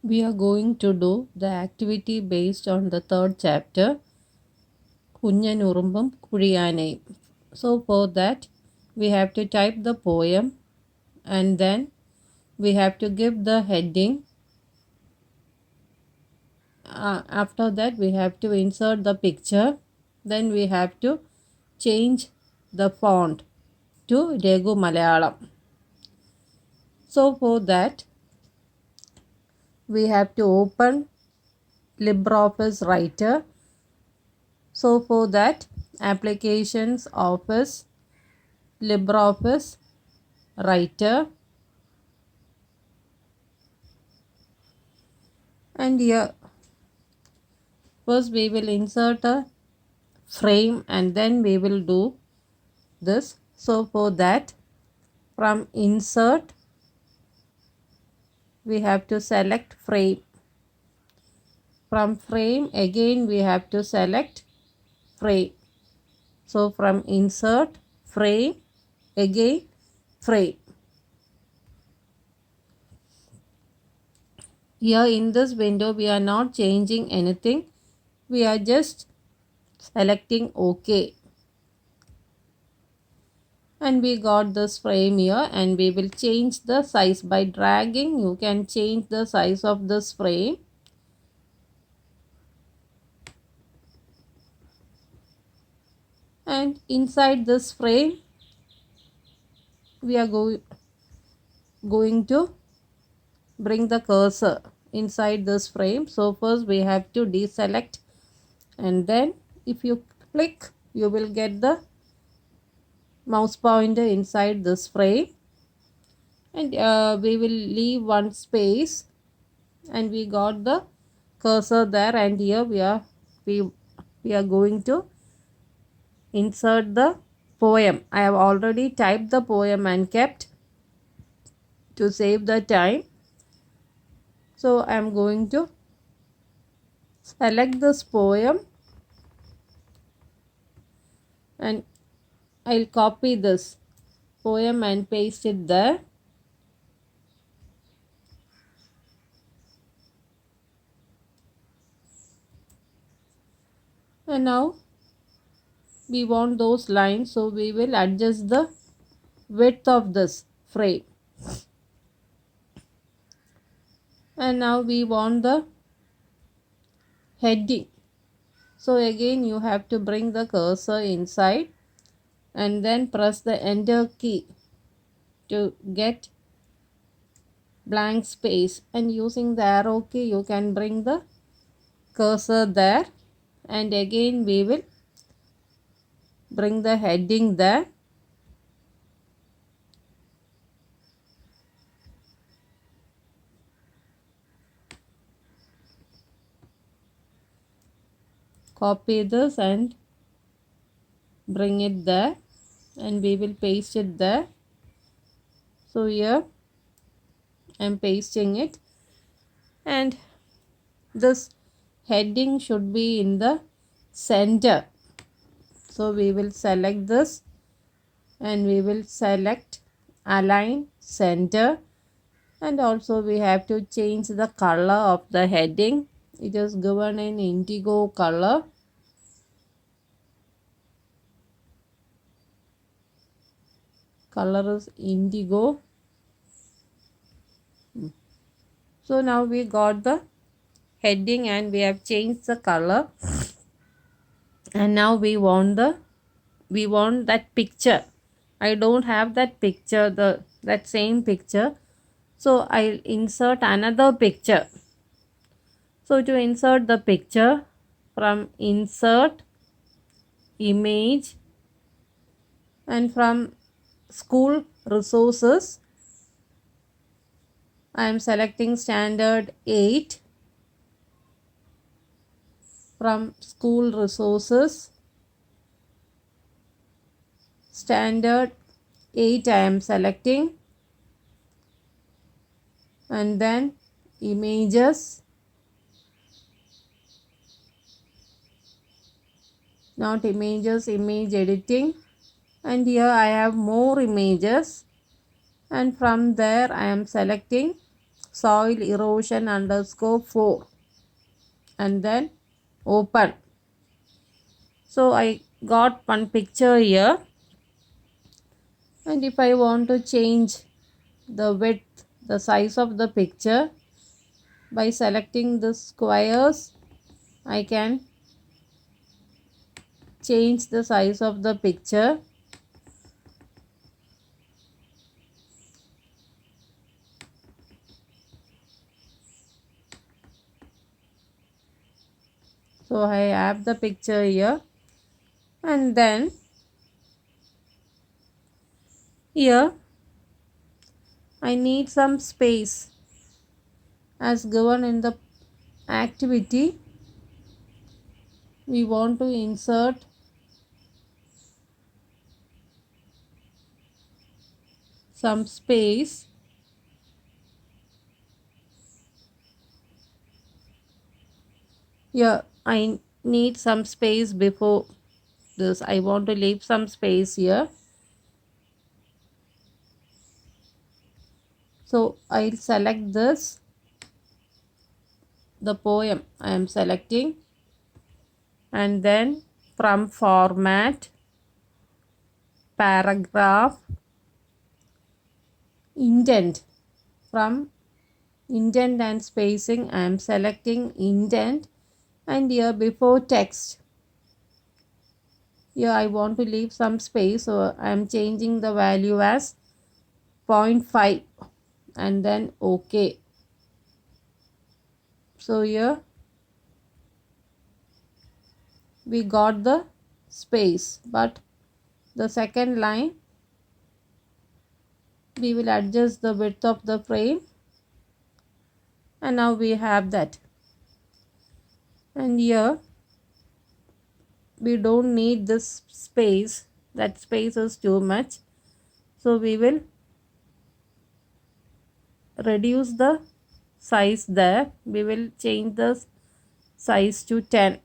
We are going to do the activity based on the third chapter, Kunyanurumbum Kuriyane. So for that, we have to type the poem and then we have to give the heading. After that, we have to insert the picture. Then we have to change the font to Regu Malayalam. So for that, we have to open LibreOffice Writer. So for that, Applications, Office, LibreOffice Writer, and here first we will insert a frame and then we will do this. So for that, from insert we have to select frame. From frame again we have to select frame. So from insert, frame, again frame. Here in this window we are not changing anything. We are just selecting OK. And we got this frame here and we will change the size by dragging. You can change the size of this frame. And inside this frame we are going to bring the cursor inside this frame. So first we have to deselect and then if you click you will get the mouse pointer inside this frame, and we will leave one space and we got the cursor there, and here we are going to insert the poem. I have already typed the poem and kept to save the time. So I am going to select this poem and I'll copy this poem and paste it there. And now we want those lines, so we will adjust the width of this frame. And now we want the heading. So again you have to bring the cursor inside and then press the enter key to get blank space, and using the arrow key you can bring the cursor there, and again we will bring the heading there. Copy this and bring it there, and we will paste it there. So here I am pasting it, and this heading should be in the center. So we will select this and we will select align center, and also we have to change the color of the heading. It is given in indigo color. Color is indigo. So now we got the heading and we have changed the color, and now we want that picture. I don't have that picture, that same picture, so I'll insert another picture. So to insert the picture, from insert, image, and from school resources I am selecting standard 8. From school resources, standard 8 I am selecting, and then images, not images, image editing, and here I have more images, and from there I am selecting soil erosion underscore 4 and then open. So I got one picture here, and if I want to change the width, the size of the picture, by selecting the squares I can change the size of the picture. So I have the picture here, and then here I need some space as given in the activity. We want to insert some space. Here I need some space before this. I want to leave some space here. So I'll select this, the poem I am selecting, and then from format, paragraph, indent. From indent and spacing I am selecting indent, and here before text, here I want to leave some space, so I am changing the value as 0.5 and then OK. So here we got the space, but the second line we will adjust the width of the frame, and now we have that. And here we don't need this space, that space is too much, so we will reduce the size there. We will change the size to 10.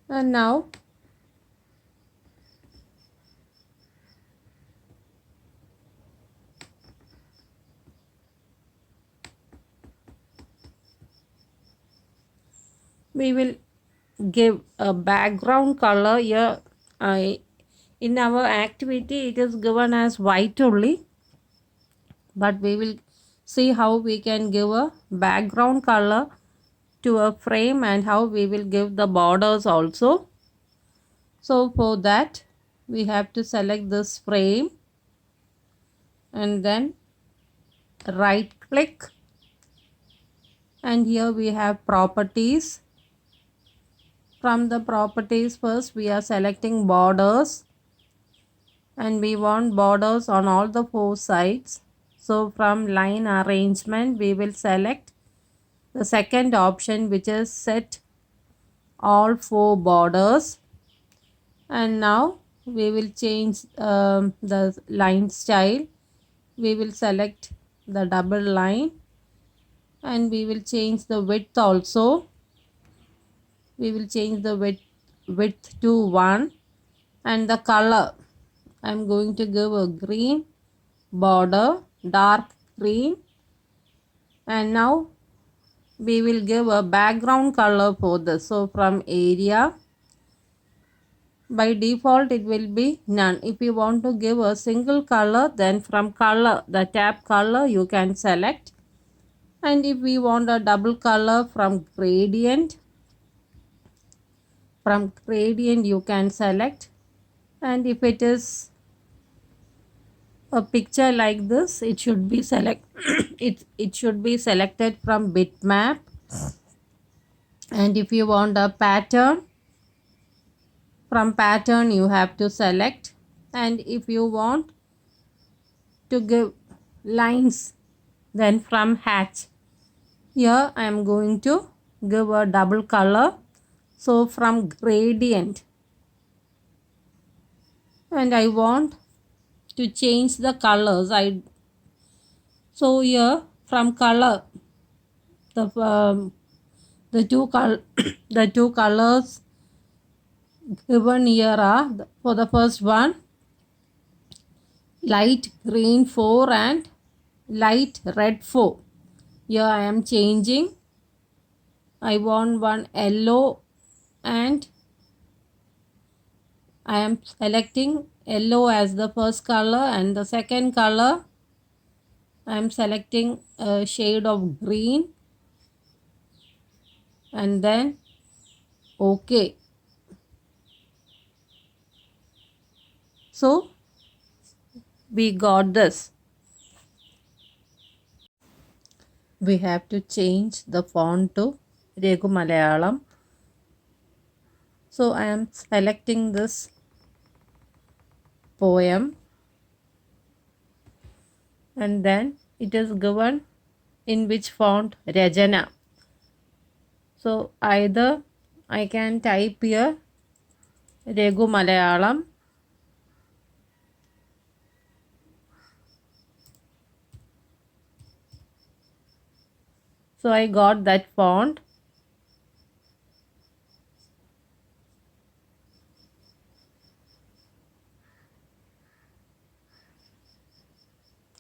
And now we will give a background color here. In our activity it is given as white only, but we will see how we can give a background color to a frame and how we will give the borders also. So for that we have to select this frame and then right click, and here we have properties. From the properties, first we are selecting borders, and we want borders on all the 4 sides. So from line arrangement we will select the second option, which is set all 4 borders. And now we will change the line style. We will select the double line, and we will change the width also. We will change the width to 1, and the color I am going to give a green border, dark green. And now we will give a background color for this. So from area, by default it will be none. If you want to give a single color, then from color, the tab color you can select. And if we want a double color, from gradient you can select. And if it is a picture like this, it should be it should be selected from bitmap. And if you want a pattern, from pattern you have to select. And if you want to give lines, then from hatch, here I am going to give a double color. So from gradient, and I want to change the colors. So here from color, the The two the two colors given here are for the first one light green 4 and light red 4. Here I am changing. I want one yellow and I am selecting yellow as the first color, and the second color I am selecting a shade of green and then OK. So we got this. We have to change the font to Regu Malayalam. So I am selecting this poem and then it is given in which font? Rajana. So either I can type here Regu Malayalam so I got that font,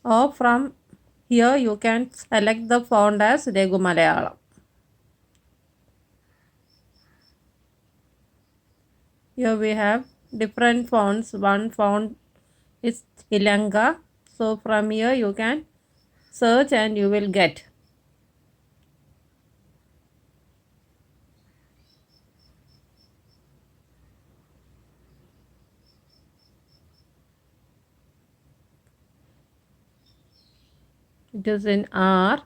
or from here you can select the font as Regu Malayalam. Here we have different fonts. One font is Ilanga. So from here you can search and you will get. It is in R.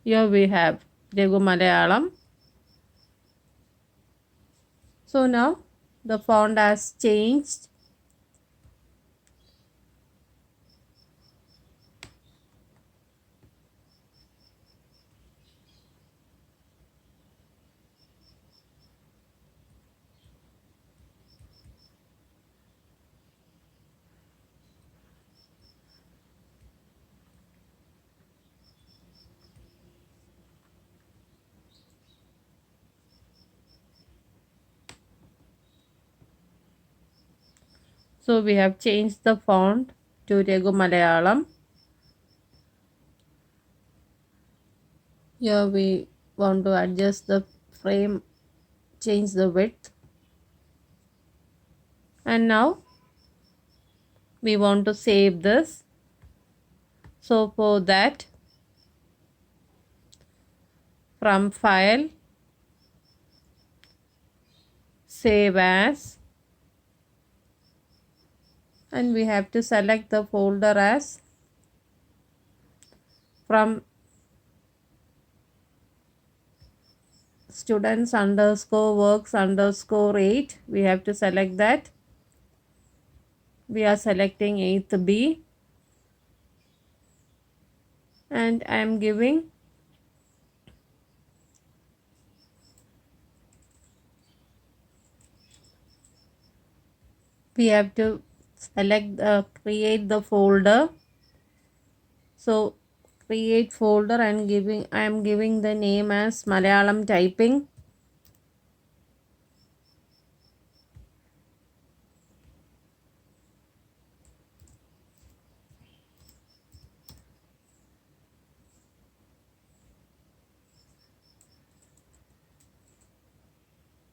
Here we have Regu Malayalam. So now the font has changed. So we have changed the font to Regu Malayalam. Here we want to adjust the frame, change the width. And now we want to save this. So for that, from File, Save As, and we have to select the folder as from students underscore works underscore 8. We have to select that. We are selecting 8th B and I am giving we have to select create the folder. So create folder and I am giving the name as Malayalam typing.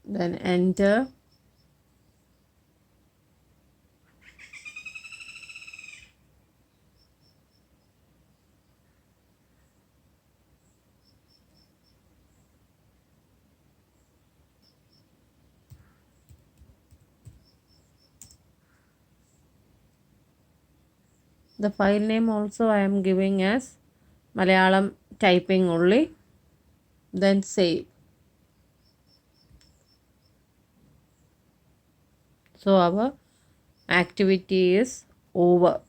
Then enter. The file name also I am giving as Malayalam typing only. Then save. So our activity is over.